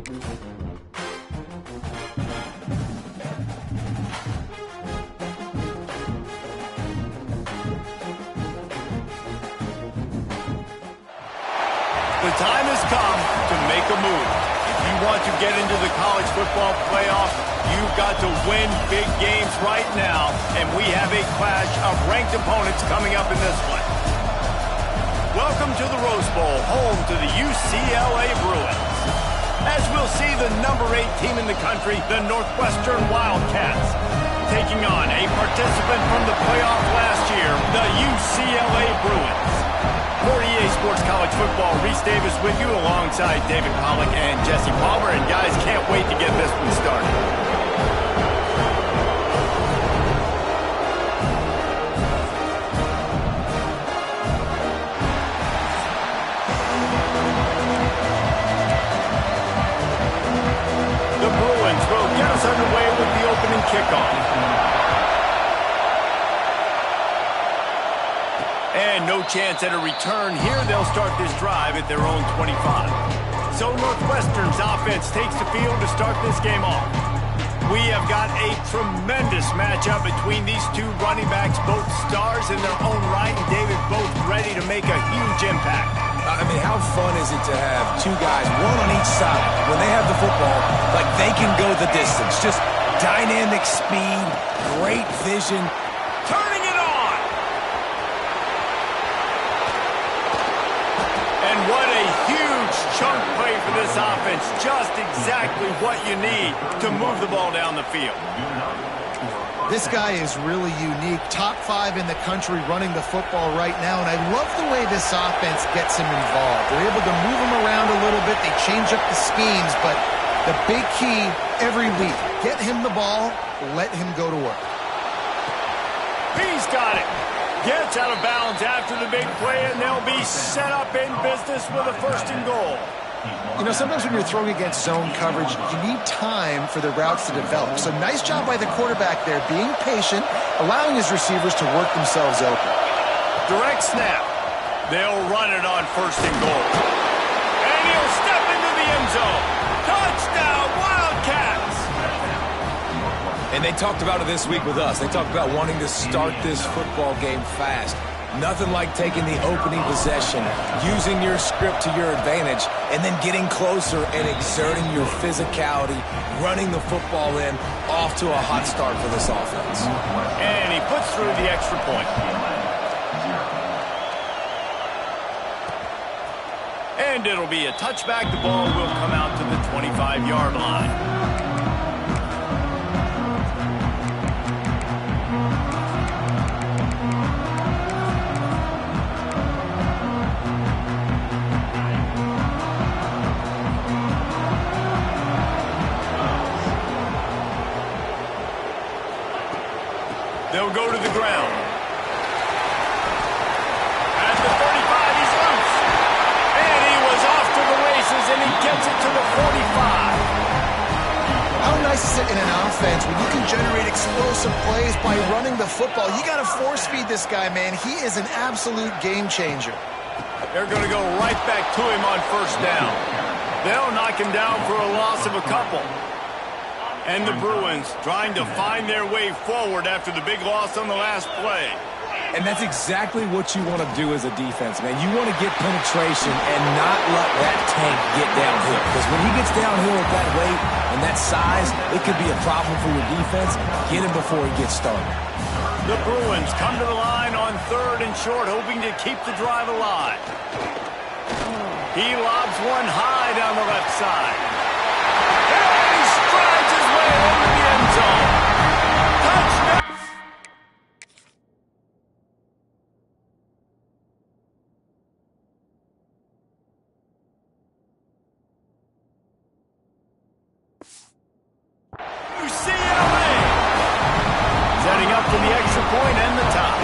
The time has come to make a move. If you want to get into the college football playoff, you've got to win big games right now, and we have a clash of ranked opponents coming up in this one. Welcome to the Rose Bowl, home to the UCLA Bruins. As we'll see the number 8 team in the country, the Northwestern Wildcats, taking on a participant from the playoff last year, the UCLA Bruins. For EA Sports College Football, Reese Davis with you alongside David Pollack and Jesse Palmer. And guys, can't wait to get this one started. The Bruins will get us underway with the opening kickoff. And no chance at a return here. They'll start this drive at their own 25. So Northwestern's offense takes the field to start this game off. We have got a tremendous matchup between these two running backs, both stars in their own right, and David, both ready to make a huge impact. I mean, how fun is it to have two guys, one on each side, when they have the football, like they can go the distance. Just dynamic speed, great vision. Turning it on! And what a huge chunk play for this offense. Just exactly what you need to move the ball down the field. This guy is really unique. Top 5 in the country running the football right now, and I love the way this offense gets him involved. They're able to move him around a little bit. They change up the schemes, but the big key every week, get him the ball, let him go to work. He's got it. Gets out of bounds after the big play, and they'll be set up in business with a 1st and goal. You know, sometimes when you're throwing against zone coverage, you need time for the routes to develop. So nice job by the quarterback there, being patient, allowing his receivers to work themselves open. Direct snap. They'll run it on 1st and goal. And he'll step into the end zone. Touchdown, Wildcats! And they talked about it this week with us. They talked about wanting to start this football game fast. Nothing like taking the opening possession, using your script to your advantage, and then getting closer and exerting your physicality, running the football in, off to a hot start for this offense. And he puts through the extra point. And it'll be a touchback. The ball will come out to the 25-yard line. They'll go to the ground. At the 35, he's loose. And he was off to the races, and he gets it to the 45. How nice is it in an offense when you can generate explosive plays by running the football? You got to force feed this guy, man. He is an absolute game changer. They're going to go right back to him on 1st down. They'll knock him down for a loss of a couple. And the Bruins trying to find their way forward after the big loss on the last play. And that's exactly what you want to do as a defense, man. You want to get penetration and not let that tank get downhill. Because when he gets downhill at that weight and that size, it could be a problem for your defense. Get him before he gets started. The Bruins come to the line on 3rd and short, hoping to keep the drive alive. He lobs one high down the left side. He strides his way over the end zone. Touchdown! UCLA! Setting up for the extra point and the tie.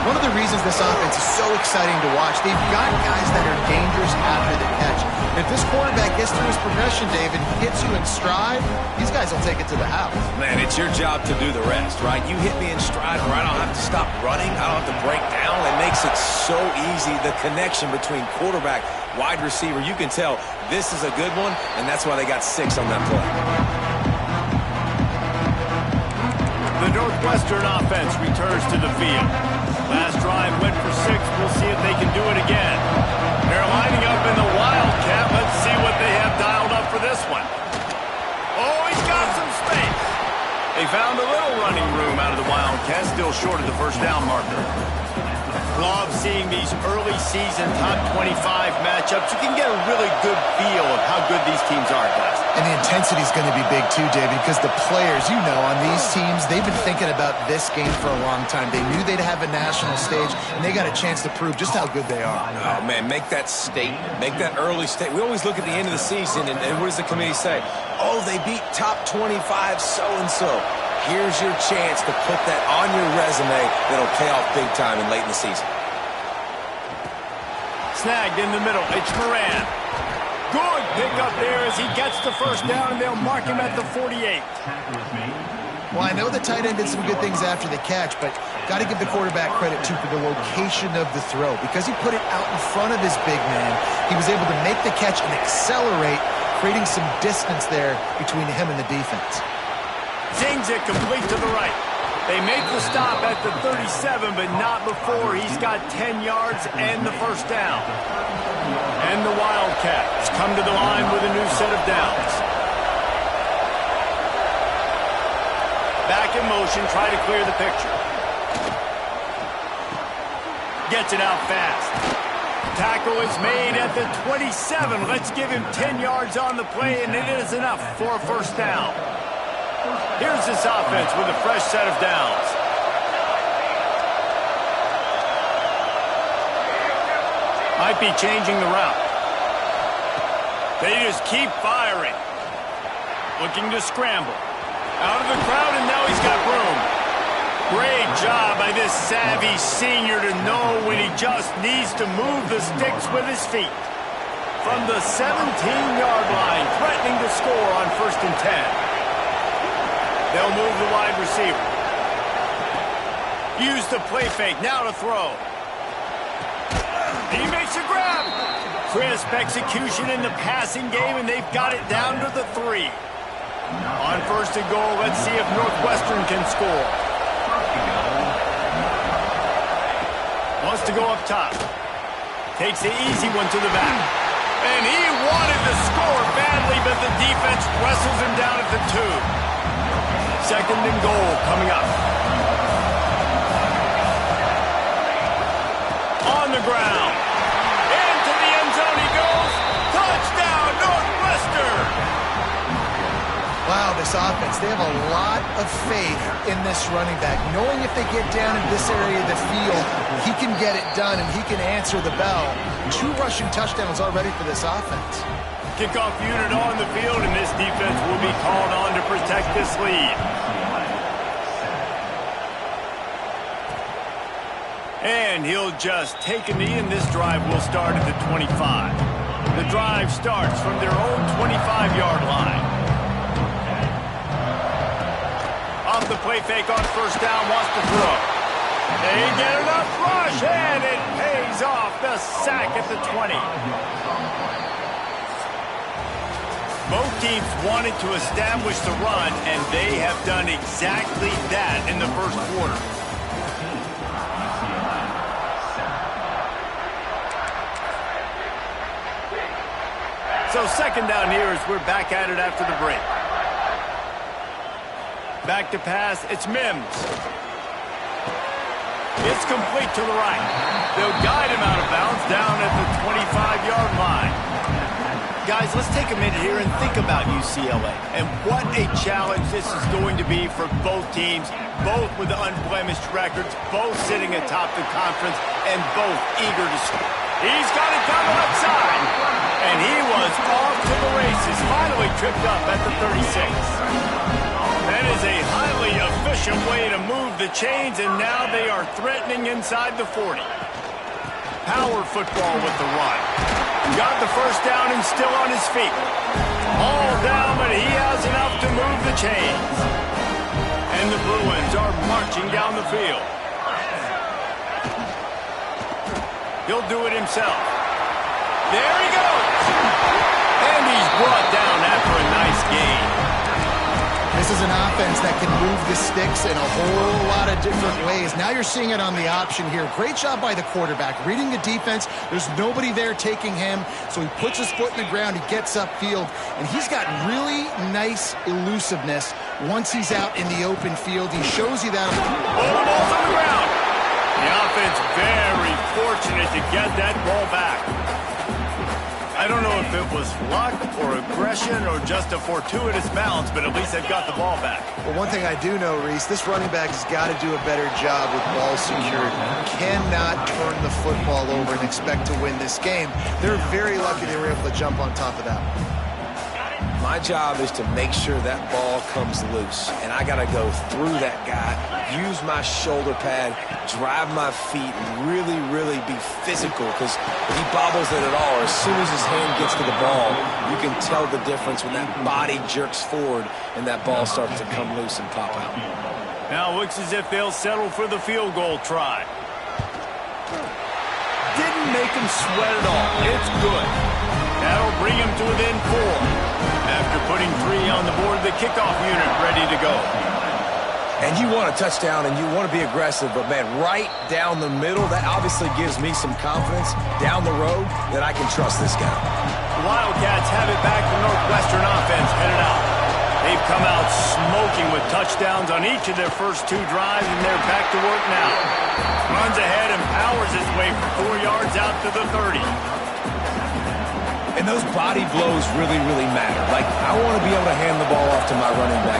One of the reasons this offense is so exciting to watch, they've got guys that are dangerous after the catch. And if this quarterback gets through his progression, David, gets you in stride, these guys will take it to the house. Man, it's your job to do the rest, right? You hit me in stride where I don't have to stop running, I don't have to break down. It makes it so easy, the connection between quarterback wide receiver. You can tell this is a good one, and that's why they got 6 on that play. The Northwestern offense returns to the field. Last drive went for 6. We'll see if they can do it again. They're lining up in the Wildcat. Let's see what they have dialed up for this one. Oh, he's got some space. They found a little running room out of the Wildcat, still short of the first down marker. Love seeing these early season top 25 matchups. You can get a really good feel of how good these teams are, guys. And the intensity is going to be big too, David, because the players, you know, on these teams, they've been thinking about this game for a long time. They knew they'd have a national stage, and they got a chance to prove just how good they are. Oh, man, make that statement. Make that early statement. We always look at the end of the season, and what does the committee say? Oh, they beat top 25 so-and-so. Here's your chance to put that on your resume that'll pay off big time and late in the season. Snagged in the middle. It's Moran. Good pickup there as he gets the first down, and they'll mark him at the 48. Well, I know the tight end did some good things after the catch, but got to give the quarterback credit, too, for the location of the throw. Because he put it out in front of his big man, he was able to make the catch and accelerate, creating some distance there between him and the defense. Zings it complete to the right. They make the stop at the 37, but not before he's got 10 yards and the first down. And the Wildcats come to the line with a new set of downs. Back in motion, try to clear the picture. Gets it out fast. Tackle is made at the 27. Let's give him 10 yards on the play, and it is enough for a first down. Here's this offense with a fresh set of downs. Might be changing the route. They just keep firing. Looking to scramble. Out of the crowd, and now he's got room. Great job by this savvy senior to know when he just needs to move the sticks with his feet. From the 17-yard line, threatening to score on 1st and 10. They'll move the wide receiver. Use the play fake, now to throw. He makes a grab. Crisp execution in the passing game, and they've got it down to the 3. On 1st and goal, let's see if Northwestern can score. Wants to go up top. Takes the easy one to the back. And he wanted to score badly, but the defense wrestles him down at the 2. 2nd and goal coming up. On the ground. Into the end zone he goes. Touchdown, Northwestern! Wow, this offense, they have a lot of faith in this running back. Knowing if they get down in this area of the field, he can get it done and he can answer the bell. 2 rushing touchdowns already for this offense. Kickoff unit on the field, and this defense will be called on to protect this lead. And he'll just take a knee, and this drive will start at the 25. The drive starts from their own 25-yard line. Off the play fake on 1st down, wants to throw. They get enough rush, and it pays off. The sack at the 20. Both teams wanted to establish the run, and they have done exactly that in the 1st quarter. So 2nd down here as we're back at it after the break. Back to pass, it's Mims. It's complete to the right. They'll guide him out of bounds down at the 25-yard line. Guys, let's take a minute here and think about UCLA and what a challenge this is going to be for both teams, both with unblemished records, both sitting atop the conference, and both eager to score. He's got it coming upside, and he was off to the races, finally tripped up at the 36. That is a highly efficient way to move the chains, and now they are threatening inside the 40. Power football with the run. Got the first down and still on his feet. All down, but he has enough to move the chains. And the Bruins are marching down the field. He'll do it himself. There he goes. And he's brought down after a nice gain. This is an offense that can move the sticks in a whole lot of different ways. Now you're seeing it on the option here. Great job by the quarterback. Reading the defense, there's nobody there taking him, so he puts his foot in the ground, he gets upfield, and he's got really nice elusiveness once he's out in the open field. He shows you that. Oh, the ball's on the ground. The offense very fortunate to get that ball back. I don't know if it was luck or aggression or just a fortuitous bounce, but at least they've got the ball back. Well, one thing I do know, Reese, this running back has got to do a better job with ball security. Cannot turn the football over and expect to win this game. They're very lucky they were able to jump on top of that one. My job is to make sure that ball comes loose, and I got to go through that guy, use my shoulder pad, drive my feet, and really, really be physical, because if he bobbles it at all, or as soon as his hand gets to the ball, you can tell the difference when that body jerks forward and that ball starts to come loose and pop out. Now it looks as if they'll settle for the field goal try. Didn't make him sweat at all. It's good. That'll bring him to within 4. After putting 3 on the board, the kickoff unit ready to go. And you want a touchdown and you want to be aggressive, but man, right down the middle, that obviously gives me some confidence down the road that I can trust this guy. The Wildcats have it back. The Northwestern offense headed out. They've come out smoking with touchdowns on each of their first 2 drives, and they're back to work now. Runs ahead and powers his way for 4 yards out to the 30. And those body blows really, really matter. Like, I want to be able to hand the ball off to my running back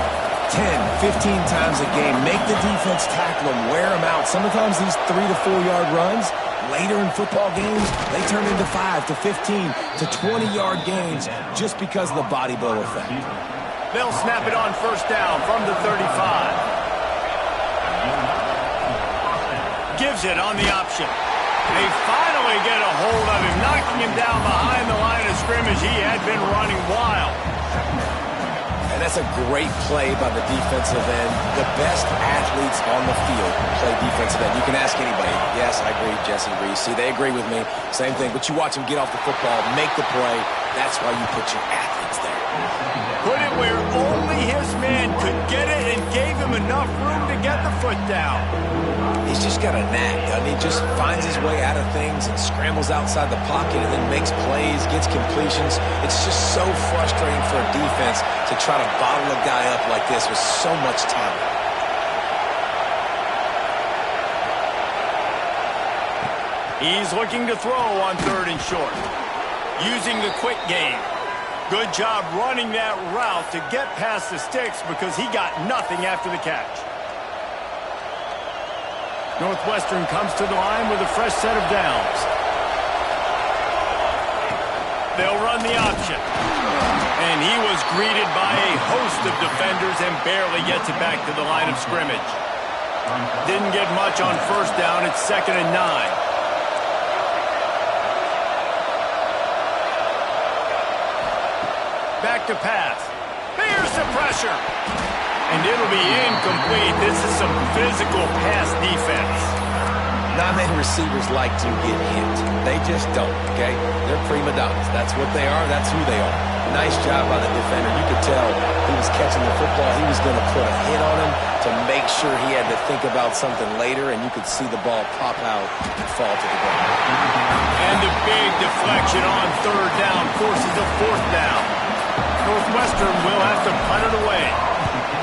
10, 15 times a game. Make the defense tackle them, wear them out. Sometimes these 3 to 4 yard runs, later in football games, they turn into 5 to 15 to 20-yard gains just because of the body blow effect. They'll snap it on first down from the 35. Gives it on the option. They finally get a hold of him, knocking him down behind the line of scrimmage. He had been running wild. And that's a great play by the defensive end. The best athletes on the field play defensive end. You can ask anybody. Yes, I agree, Jesse Reese. See, they agree with me. Same thing. But you watch him get off the football, make the play. That's why you put your athletes there. Put it where only his man could get it and gave him enough room to get the foot down. He's just got a knack, doesn't he? Just finds his way out of things and scrambles outside the pocket and then makes plays, gets completions. It's just so frustrating for a defense to try to bottle a guy up like this with so much talent. He's looking to throw on 3rd and short. Using the quick game. Good job running that route to get past the sticks because he got nothing after the catch. Northwestern comes to the line with a fresh set of downs. They'll run the option. And he was greeted by a host of defenders and barely gets it back to the line of scrimmage. Didn't get much on first down. It's 2nd and 9. Back to pass. There's the pressure. And it'll be incomplete. This is some physical pass defense. Not many receivers like to get hit. They just don't, okay? They're prima donnas. That's what they are. That's who they are. Nice job by the defender. You could tell he was catching the football. He was going to put a hit on him to make sure he had to think about something later, and you could see the ball pop out and fall to the ground. And the big deflection on 3rd down forces a 4th down. Northwestern will have to punt it away.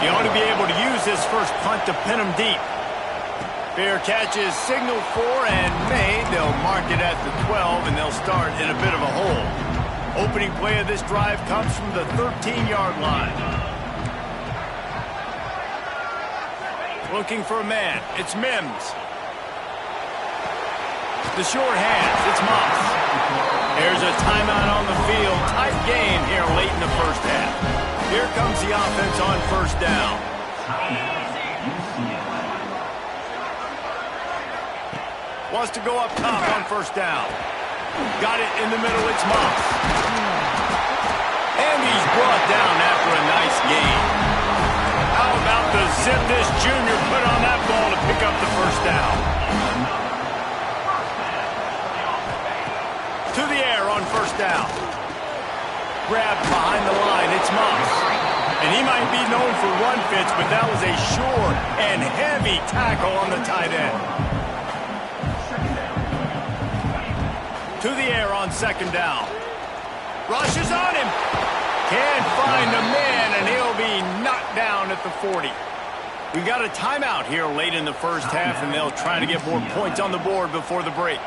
He ought to be able to use this first punt to pin him deep. Fair catch is signaled for and made. They'll mark it at the 12, and they'll start in a bit of a hole. Opening play of this drive comes from the 13-yard line. Looking for a man. It's Mims. The short hands. It's Moss. There's a timeout on the field. Tight game here late in the first half. Here comes the offense on first down. Wants to go up top on first down. Got it in the middle. It's Moss. And he's brought down after a nice gain. How about the zip this junior put on that ball to pick up the first down? To the air on first down. Grabbed behind the line. It's Moss. And he might be known for run fits, but that was a sure and heavy tackle on the tight end. To the air on second down. Rushes on him. Can't find the man, and he'll be knocked down at the 40. We've got a timeout here late in the first half, and they'll try to get more points on the board before the break.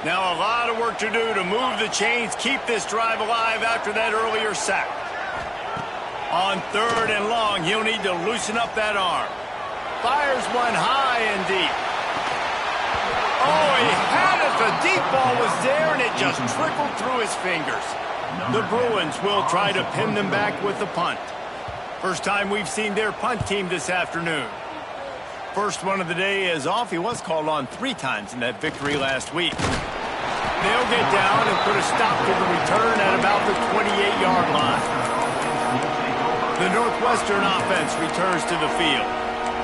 Now a lot of work to do to move the chains, keep this drive alive after that earlier sack. On third and long, he'll need to loosen up that arm. Fires one high and deep. Oh, he had it. The deep ball was there, and it just trickled through his fingers. The Bruins will try to pin them back with the punt. First time we've seen their punt team this afternoon. First one of the day is off. He was called on 3 times in that victory last week. They'll get down and put a stop to the return at about the 28-yard line. The Northwestern offense returns to the field.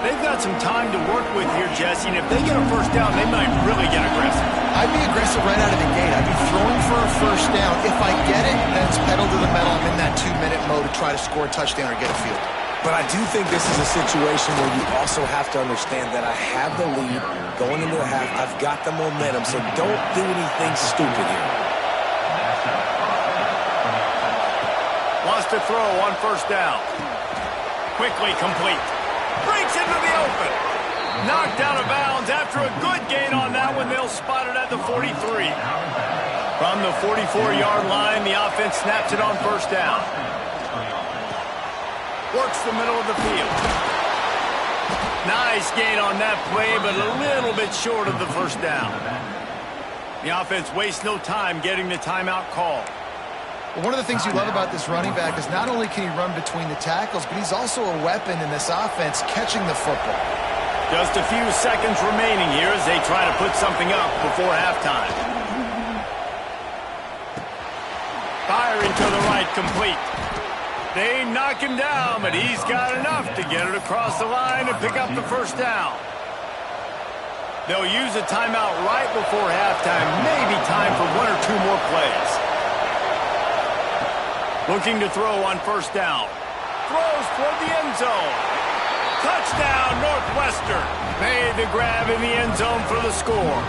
They've got some time to work with here, Jesse, and if they get a first down, they might really get aggressive. I'd be aggressive right out of the gate. I'd be throwing for a first down. If I get it, then it's pedal to the metal. I'm in that 2-minute mode to try to score a touchdown or get a field. But I do think this is a situation where you also have to understand that I have the lead going into the half. I've got the momentum, so don't do anything stupid here. Wants to throw on first down. Quickly complete. Breaks into the open. Knocked out of bounds after a good gain on that one. They'll spot it at the 43. From the 44-yard line, the offense snaps it on first down. Works the middle of the field. Nice gain on that play, but a little bit short of the first down. The offense wastes no time getting the timeout call. Well, one of the things you love about this running back is not only can he run between the tackles, but he's also a weapon in this offense catching the football. Just a few seconds remaining here as they try to put something up before halftime. Firing to the right, complete. They knock him down, but he's got enough to get it across the line and pick up the first down. They'll use a timeout right before halftime. Maybe time for 1 or 2 more plays. Looking to throw on first down. Throws toward the end zone. Touchdown, Northwestern. Made the grab in the end zone for the score.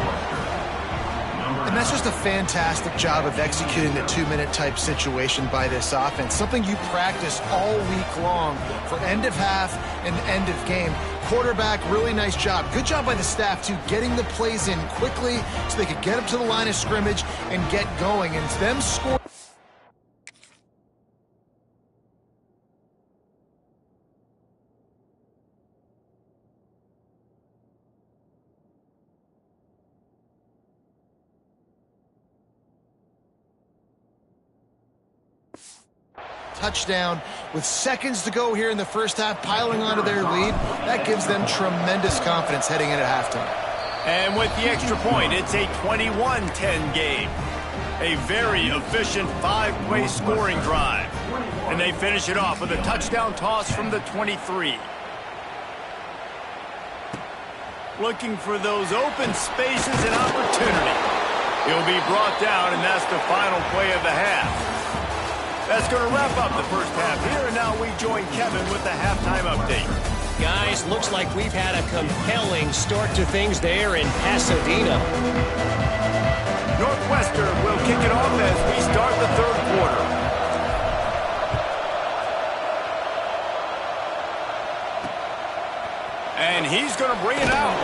And that's just a fantastic job of executing the 2-minute type situation by this offense. Something you practice all week long for end of half and end of game. Quarterback, really nice job. Good job by the staff, too, getting the plays in quickly so they could get up to the line of scrimmage and get going. And it's them scoring. Touchdown with seconds to go here in the first half, piling onto their lead. That gives them tremendous confidence heading into halftime. And with the extra point, it's a 21-10 game. A very efficient 5-play scoring drive. And they finish it off with a touchdown toss from the 23. Looking for those open spaces and opportunity. He'll be brought down, and that's the final play of the half. That's going to wrap up the first half here, and now we join Kevin with the halftime update. Guys, looks like we've had a compelling start to things there in Pasadena. Northwestern will kick it off as we start the third quarter. And he's going to bring it out.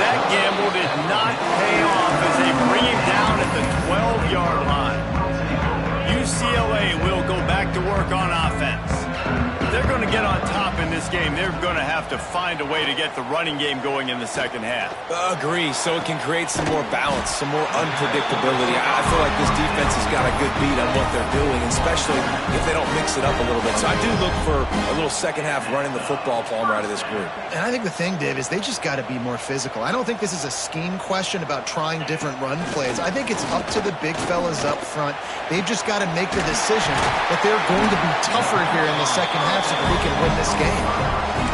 That gamble did not pay off as they bring him down at the 12-yard line. UCLA will go back to work on offense. They're going to get on top in this game. They're going to have to find a way to get the running game going in the second half. Agree, so it can create some more balance, some more unpredictability. I feel like this defense has got a good beat on what they're doing, especially if they don't mix it up a little bit. So I do look for a little second half running the football palmer out of this group. And I think the thing, Dave, is they just got to be more physical. I don't think this is a scheme question about trying different run plays. I think it's up to the big fellas up front. They've just got to make the decision that they're going to be tougher here in the second half drive so that they can win this game.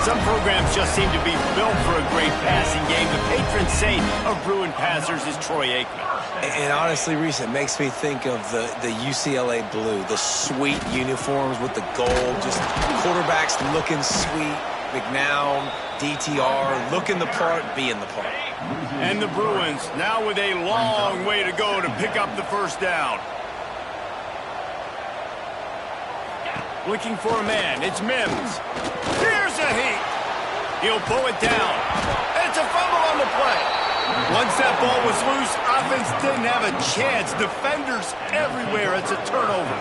Some programs just seem to be built for a great passing game. The patron saint of Bruin passers is Troy Aikman. And honestly, Reese, it makes me think of the UCLA blue, the sweet uniforms with the gold, just quarterbacks looking sweet, McNown, DTR, looking the part, being the part. And the Bruins now with a long way to go to pick up the first down. Looking for a man, it's Mims. Here's a heat. He'll pull it down. It's a fumble on the play. Once that ball was loose, offense didn't have a chance. Defenders everywhere. It's a turnover.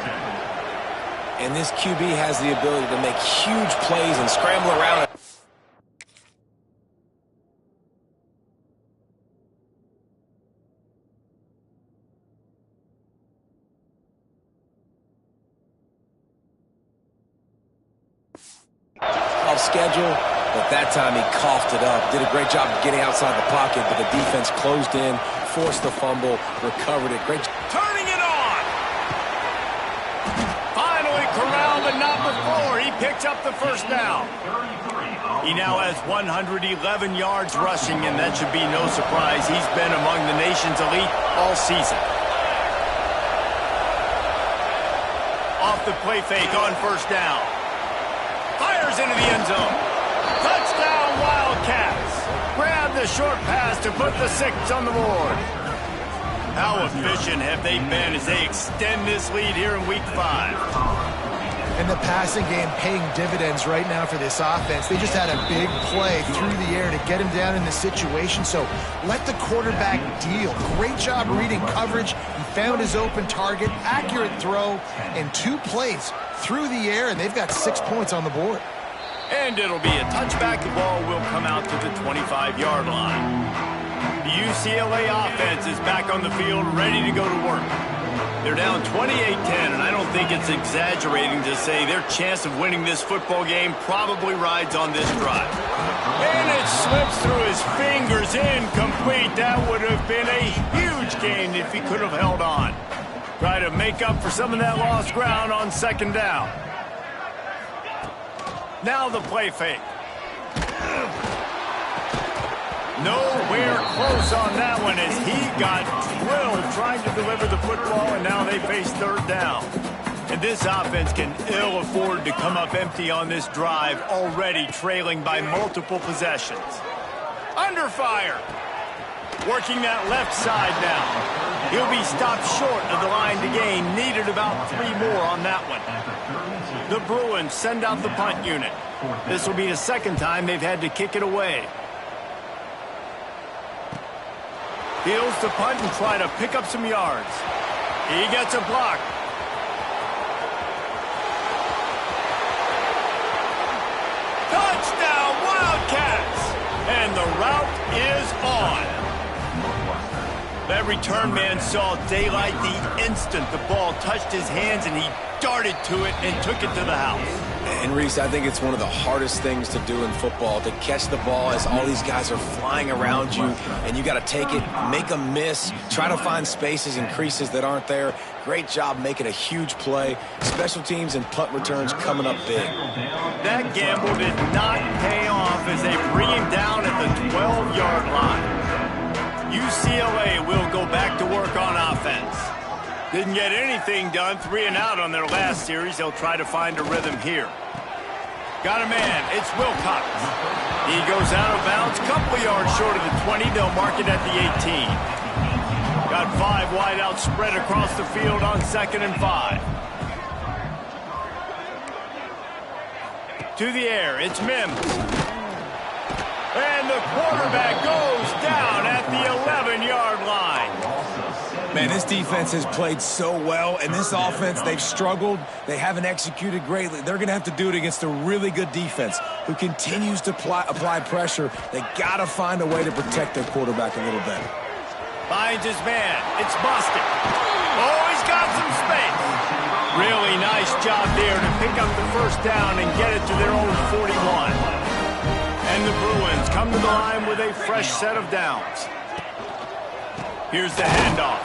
And this QB has the ability to make huge plays and scramble around it. Schedule, but that time he coughed it up. Did a great job of getting outside the pocket, but the defense closed in, forced the fumble, recovered it. Great. Turning it on. Finally corralled, but not before. He picks up the first down. He now has 111 yards rushing, and that should be no surprise. He's been among the nation's elite all season. Off the play fake on first down. Fires into the end zone. Touchdown, Wildcats. Grab the short pass to put the 6 on the board. How efficient have they been as they extend this lead here in Week 5? And the passing game paying dividends right now for this offense. They just had a big play through the air to get him down in this situation. So let the quarterback deal. Great job reading coverage. He found his open target, accurate throw, and 2 plays through the air, and they've got 6 points on the board. And it'll be a touchback. The ball will come out to the 25-yard line. The UCLA offense is back on the field, ready to go to work. They're down 28-10, and I don't think it's exaggerating to say their chance of winning this football game probably rides on this drive. And it slips through his fingers, incomplete. That would have been a huge gain if he could have held on. Try to make up for some of that lost ground on second down. Now the play fake. Nowhere close on that one as he got drilled trying to deliver the football, and now they face third down. And this offense can ill afford to come up empty on this drive, already trailing by multiple possessions. Under fire. Working that left side now. He'll be stopped short of the line to gain. Needed about 3 more on that one. The Bruins send out the punt unit. This will be the second time they've had to kick it away. Fields to punt and try to pick up some yards. He gets a block. Touchdown, Wildcats! And the route is on. That return man saw daylight the instant the ball touched his hands, and he darted to it and took it to the house. And Reese, I think it's one of the hardest things to do in football, to catch the ball as all these guys are flying around you, and you got to take it, make a miss, try to find spaces and creases that aren't there. Great job making a huge play. Special teams and punt returns coming up big. That gamble did not pay off as they bring him down at the 12-yard line. UCLA will go back to work on offense. Didn't get anything done, 3 and out on their last series. They'll try to find a rhythm here. Got a man, it's Wilcox. He goes out of bounds, couple yards short of the 20. They'll mark it at the 18. Got 5 wide out spread across the field on 2nd and 5. To the air, it's Mims. And the quarterback goes down at the 11-yard line. Man, this defense has played so well, and this offense, they've struggled. They haven't executed greatly. They're going to have to do it against a really good defense who continues to apply pressure. They got to find a way to protect their quarterback a little better. Finds his man. It's busted. Oh, he's got some space. Really nice job there to pick up the first down and get it to their own 41. And the Bruins come to the line with a fresh set of downs. Here's the handoff.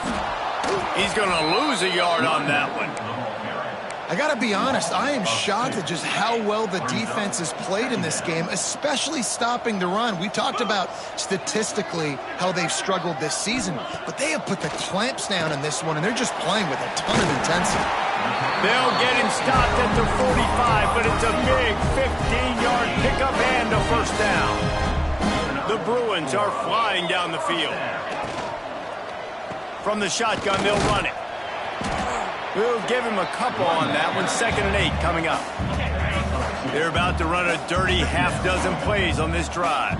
He's going to lose a yard on that one. I I got to be honest, I am shocked at just how well the defense has played in this game, especially stopping the run. We talked about statistically how they've struggled this season, but they have put the clamps down in this one, and they're just playing with a ton of intensity. They'll get him stopped at the 45, but it's a big 15-yard pickup and a first down. The Bruins are flying down the field. From the shotgun, they'll run it. We'll give him a couple on that one. 2nd and 8 coming up. They're about to run a dirty half-dozen plays on this drive.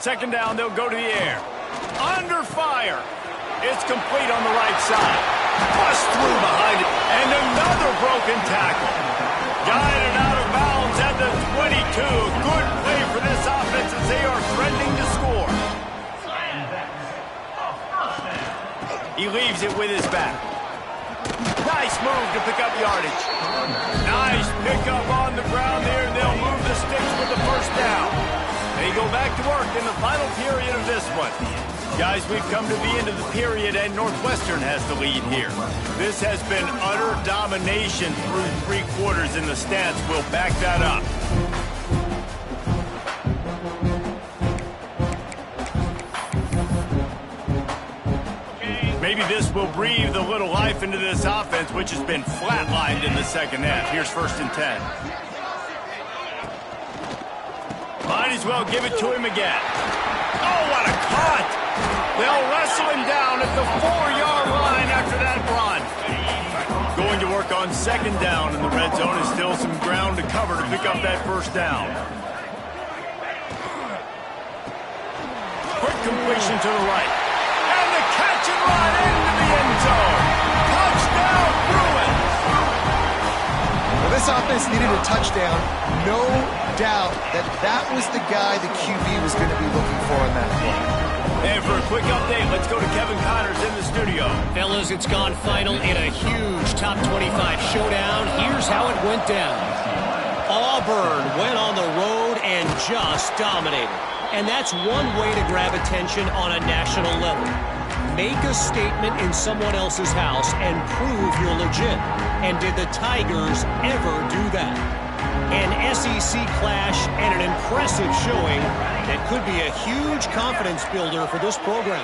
2nd down, they'll go to the air. Under fire. It's complete on the right side. Bust through behind it. And another broken tackle. Guided out of bounds at the 22. Good play for this offense as they are threatening to score. He leaves it with his back. Nice move to pick up yardage. Nice pickup on the ground there. They'll move the sticks with the first down. They go back to work in the final period of this one. Guys, we've come to the end of the period, and Northwestern has the lead here. This has been utter domination through 3 quarters, and the stats will back that up. Maybe this will breathe a little life into this offense, which has been flatlined in the second half. Here's 1st and 10. Might as well give it to him again. Oh, what a cut! They'll wrestle him down at the 4-yard line after that run. Going to work on 2nd down, and the red zone is still some ground to cover to pick up that first down. Quick completion to the right. Catch and run into the end zone. Touchdown, Bruins. Well, this offense needed a touchdown. No doubt that was the guy the QB was going to be looking for in that play. And for a quick update, let's go to Kevin Connors in the studio. Fellas, it's gone final in a huge top 25 showdown. Here's how it went down. Auburn went on the road and just dominated. And that's one way to grab attention on a national level. Make a statement in someone else's house and prove you're legit. And did the Tigers ever do that? An SEC clash and an impressive showing that could be a huge confidence builder for this program.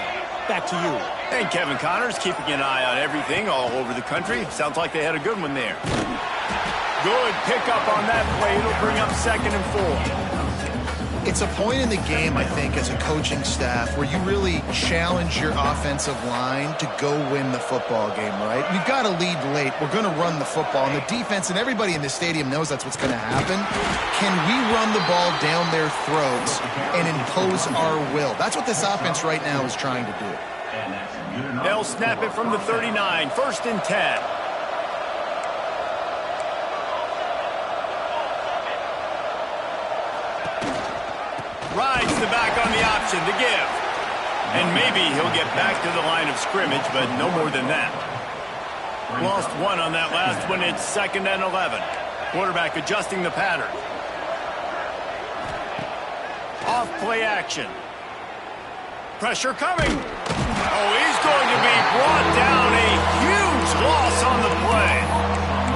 Back to you. And Kevin Connors keeping an eye on everything all over the country. Sounds like they had a good one there. Good pickup on that play. It'll bring up 2nd and 4. It's a point in the game, I think, as a coaching staff where you really challenge your offensive line to go win the football game, right? We've got to lead late. We're going to run the football. And the defense and everybody in the stadium knows that's what's going to happen. Can we run the ball down their throats and impose our will? That's what this offense right now is trying to do. They'll snap it from the 39. 1st and 10. Rides the back on the option to give. And maybe he'll get back to the line of scrimmage, but no more than that. Lost 1 on that last one. It's 2nd and 11. Quarterback adjusting the pattern. Off play action. Pressure coming. Oh, he's going to be brought down. A huge loss on the play.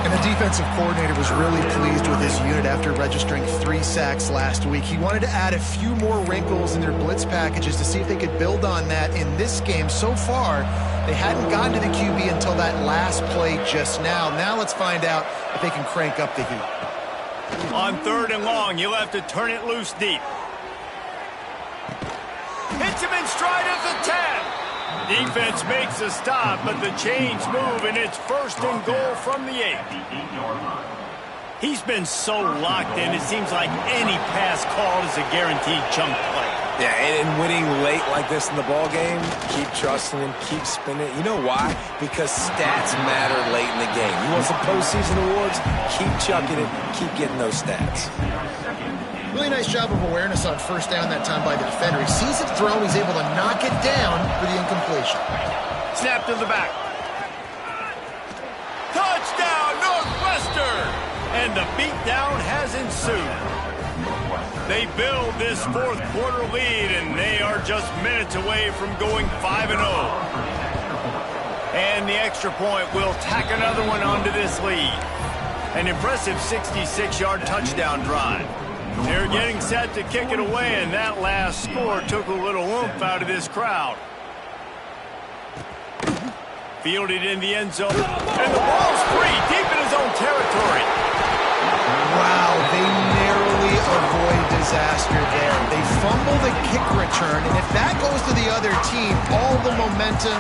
And the defensive coordinator was really pleased with his unit after registering 3 sacks last week. He wanted to add a few more wrinkles in their blitz packages to see if they could build on that in this game. So far, they hadn't gotten to the QB until that last play just now. Now let's find out if they can crank up the heat. On 3rd and long, you'll have to turn it loose deep. Hits him in stride at the 10. Defense makes a stop, but the chains move, and it's 1st and goal from the 8. He's been so locked in, it seems like any pass called is a guaranteed chunk play. Yeah, and winning late like this in the ball game, keep trusting him, keep spinning. You know why? Because stats matter late in the game. You want some postseason awards? Keep chucking it, keep getting those stats. Really nice job of awareness on 1st down that time by the defender. He sees it throw, he's able to knock it down for the incompletion. Snap to the back. Touchdown, Northwestern! And the beatdown has ensued. They build this 4th quarter lead, and they are just minutes away from going 5-0. And the extra point will tack another one onto this lead. An impressive 66-yard touchdown drive. They're getting set to kick it away, and that last score took a little oomph out of this crowd. Fielded in the end zone, and the ball's free, deep in his own territory. Wow, they narrowly avoid disaster there. They fumble the kick return, and if that goes to the other team, all the momentum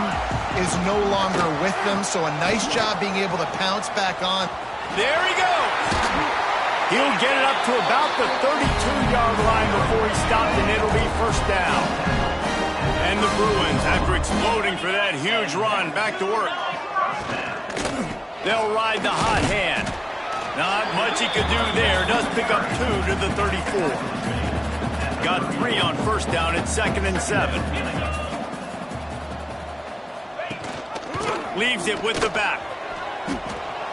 is no longer with them, so a nice job being able to pounce back on. There he goes. He'll get it up to about the 32-yard line before he stopped, and it'll be first down. And the Bruins, after exploding for that huge run, back to work. They'll ride the hot hand. Not much he could do there. Does pick up 2 to the 34. Got 3 on first down at 2nd and 7. Leaves it with the back.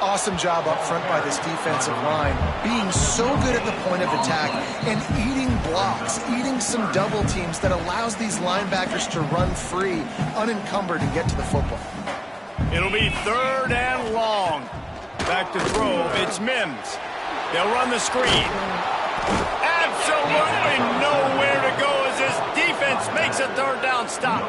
Awesome job up front by this defensive line, being so good at the point of attack and eating blocks, eating some double teams that allows these linebackers to run free, unencumbered, and get to the football. It'll be 3rd and long. Back to throw, it's Mims. They'll run the screen. Absolutely nowhere to go as this defense makes a 3rd down stop.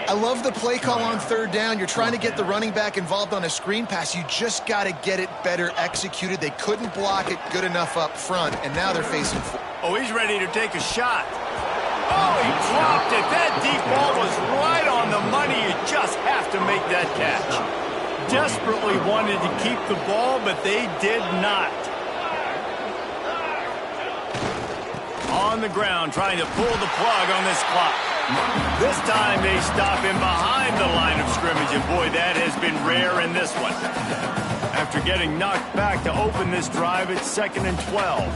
I love the play call on 3rd down. You're trying to get the running back involved on a screen pass. You just got to get it better executed. They couldn't block it good enough up front, and now they're facing 4. Oh, he's ready to take a shot. Oh, he dropped it. That deep ball was right on the money. You just have to make that catch. Desperately wanted to keep the ball, but they did not. On the ground, trying to pull the plug on this clock. This time they stop him behind the line of scrimmage, and boy, that has been rare in this one. After getting knocked back to open this drive, it's 2nd and 12.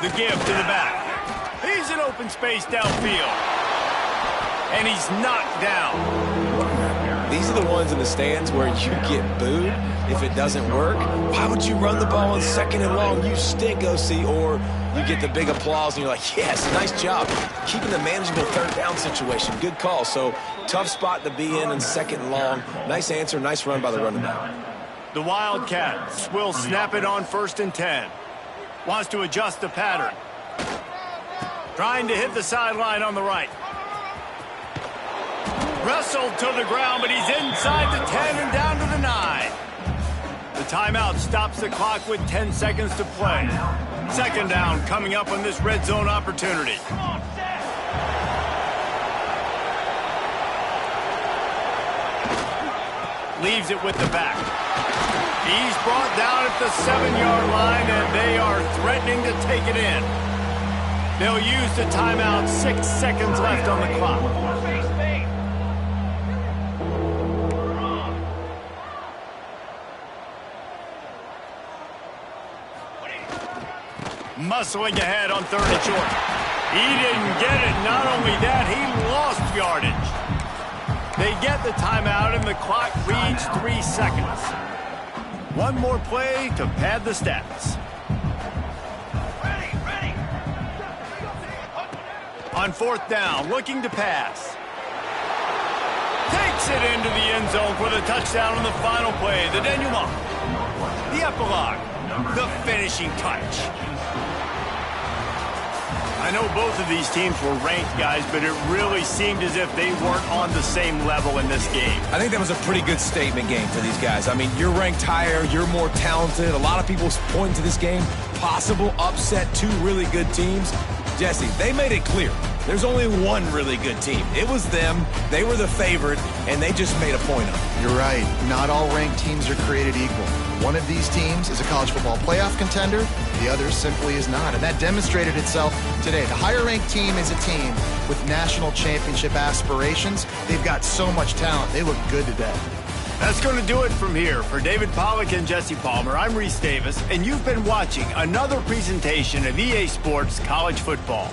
The give to the back. He's in open space downfield. And he's knocked down. These are the ones in the stands where you get booed if it doesn't work. Why would you run the ball on 2nd and long? You stink, OC. Or you get the big applause and you're like, yes, nice job. Keeping the manageable 3rd down situation. Good call. So tough spot to be in 2nd and long. Nice answer, nice run by the running back. The Wildcats will snap it on 1st and 10. Wants to adjust the pattern. Trying to hit the sideline on the right. Wrestled to the ground, but he's inside the 10 and down to the 9. The timeout stops the clock with 10 seconds to play. 2nd down coming up on this red zone opportunity. Leaves it with the back. He's brought down at the 7-yard line, and they are threatening to take it in. They'll use the timeout. 6 seconds left on the clock. Muscling ahead on 3rd and short. He didn't get it. Not only that, he lost yardage. They get the timeout, and the clock reads 3 seconds. One more play to pad the stats. On 4th down, looking to pass. Takes it into the end zone for the touchdown on the final play. The denouement. The epilogue. The finishing touch. I know both of these teams were ranked, guys, but it really seemed as if they weren't on the same level in this game. I think that was a pretty good statement game for these guys. I mean, you're ranked higher, you're more talented. A lot of people point to this game, possible upset, 2 really good teams. Jesse, they made it clear. There's only one really good team. It was them. They were the favorite, and they just made a point of it. You're right. Not all ranked teams are created equal. One of these teams is a college football playoff contender. The other simply is not. And that demonstrated itself today. The higher-ranked team is a team with national championship aspirations. They've got so much talent. They look good today. That's going to do it from here. For David Pollack and Jesse Palmer, I'm Reese Davis, and you've been watching another presentation of EA Sports College Football.